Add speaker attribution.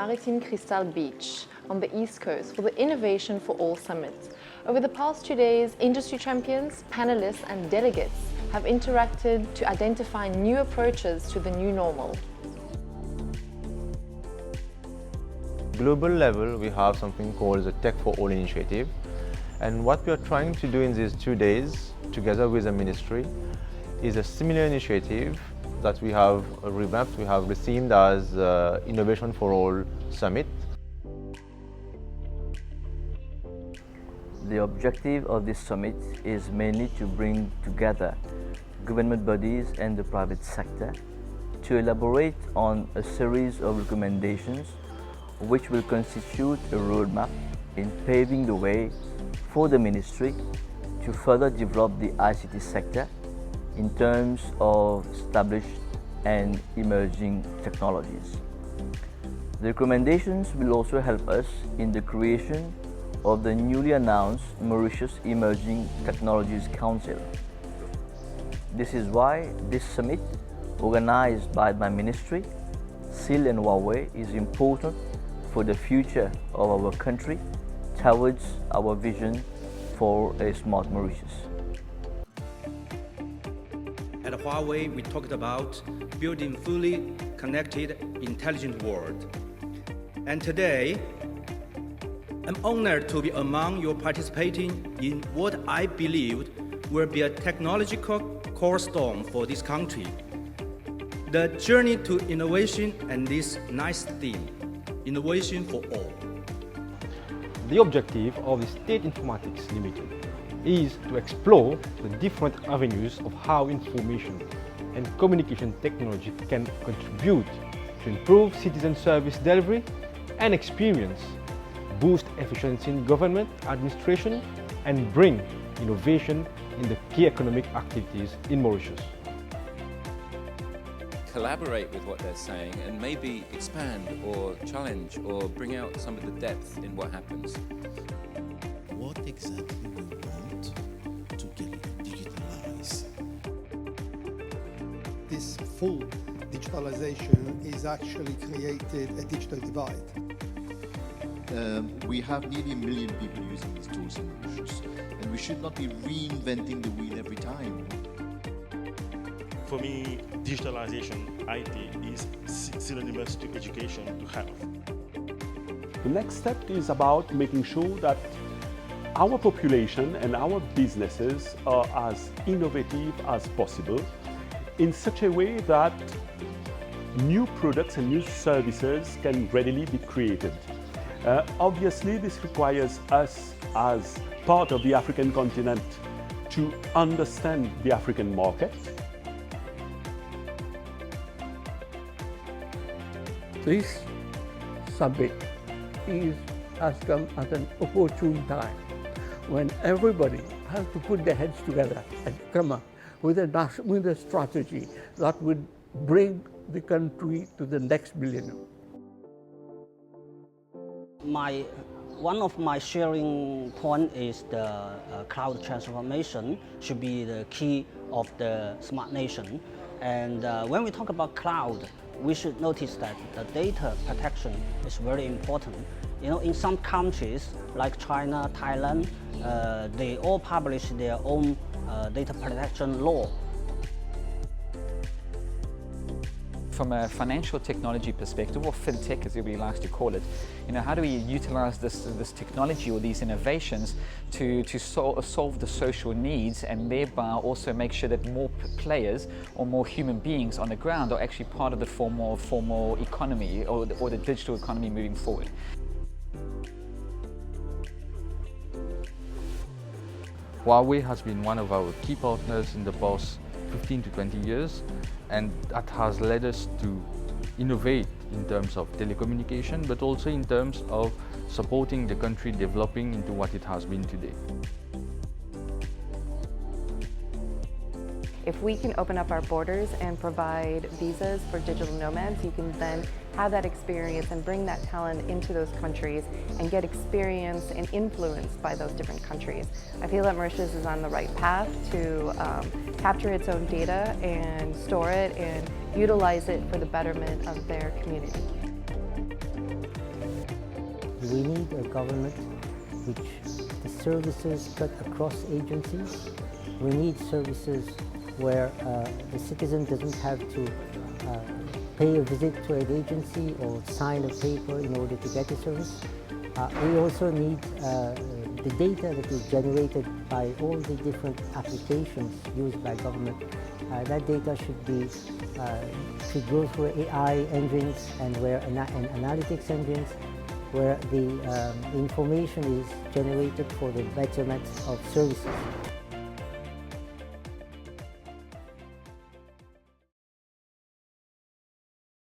Speaker 1: Maritime Crystal Beach on the East Coast for the Innovation for All Summit. Over the past 2 days, industry champions, panelists and delegates have interacted to identify new approaches to the new normal.
Speaker 2: Global level, we have something called the Tech for All initiative. And what we are trying to do in these 2 days, together with the ministry, is a similar initiative that we have revamped, we have rethemed as Innovation for All Summit.
Speaker 3: The objective of this summit is mainly to bring together government bodies and the private sector to elaborate on a series of recommendations which will constitute a roadmap in paving the way for the ministry to further develop the ICT sector in terms of established and emerging technologies. The recommendations will also help us in the creation of the newly announced Mauritius Emerging Technologies Council. This is why this summit, organized by my ministry, SIL and Huawei, is important for the future of our country towards our vision for a smart Mauritius.
Speaker 4: At Huawei, we talked about building fully connected, intelligent world. And today, I'm honored to be among you participating in what I believe will be a technological cornerstone for this country. The journey to innovation and this nice theme, innovation for all.
Speaker 5: The objective of the State Informatics Limited is to explore the different avenues of how information and communication technology can contribute to improve citizen service delivery and experience, boost efficiency in government administration, and bring innovation in the key economic activities in Mauritius.
Speaker 6: Collaborate with what they're saying and maybe expand or challenge or bring out some of the depth in what happens.
Speaker 7: What exactly we want to get digitalized?
Speaker 8: This full digitalization is actually created a digital divide.
Speaker 7: We have nearly 1 million people using these tools in Mauritius, and we should not be reinventing the wheel every time.
Speaker 9: For me, digitalization, IT, is synonymous to education, to health.
Speaker 10: The next step is about making sure that our population and our businesses are as innovative as possible in such a way that new products and new services can readily be created. Obviously, this requires us as part of the African continent to understand the African market.
Speaker 11: This summit has come at an opportune time when everybody has to put their heads together and come up with a strategy that would bring the country to the next millennium.
Speaker 12: One of my sharing point is the cloud transformation should be the key of the smart nation. And when we talk about cloud, we should notice that the data protection is very important. You know, in some countries like China, Thailand, they all publish their own data protection law.
Speaker 13: From a financial technology perspective, or fintech as everybody likes to call it, how do we utilize this technology or these innovations to solve the social needs, and thereby also make sure that more players or more human beings on the ground are actually part of the formal economy or the digital economy moving forward.
Speaker 14: Huawei has been one of our key partners in the past 15 to 20 years, and that has led us to innovate in terms of telecommunication, but also in terms of supporting the country developing into what it has been today.
Speaker 15: If we can open up our borders and provide visas for digital nomads, you can then have that experience and bring that talent into those countries and get experience and influenced by those different countries. I feel that Mauritius is on the right path to capture its own data and store it and utilize it for the betterment of their community.
Speaker 16: we need a government which the services cut across agencies. We need services where the citizen doesn't have to pay a visit to an agency or sign a paper in order to get a service. We also need the data that is generated by all the different applications used by government. That data should go through AI engines and analytics engines, where the information is generated for the betterment of services.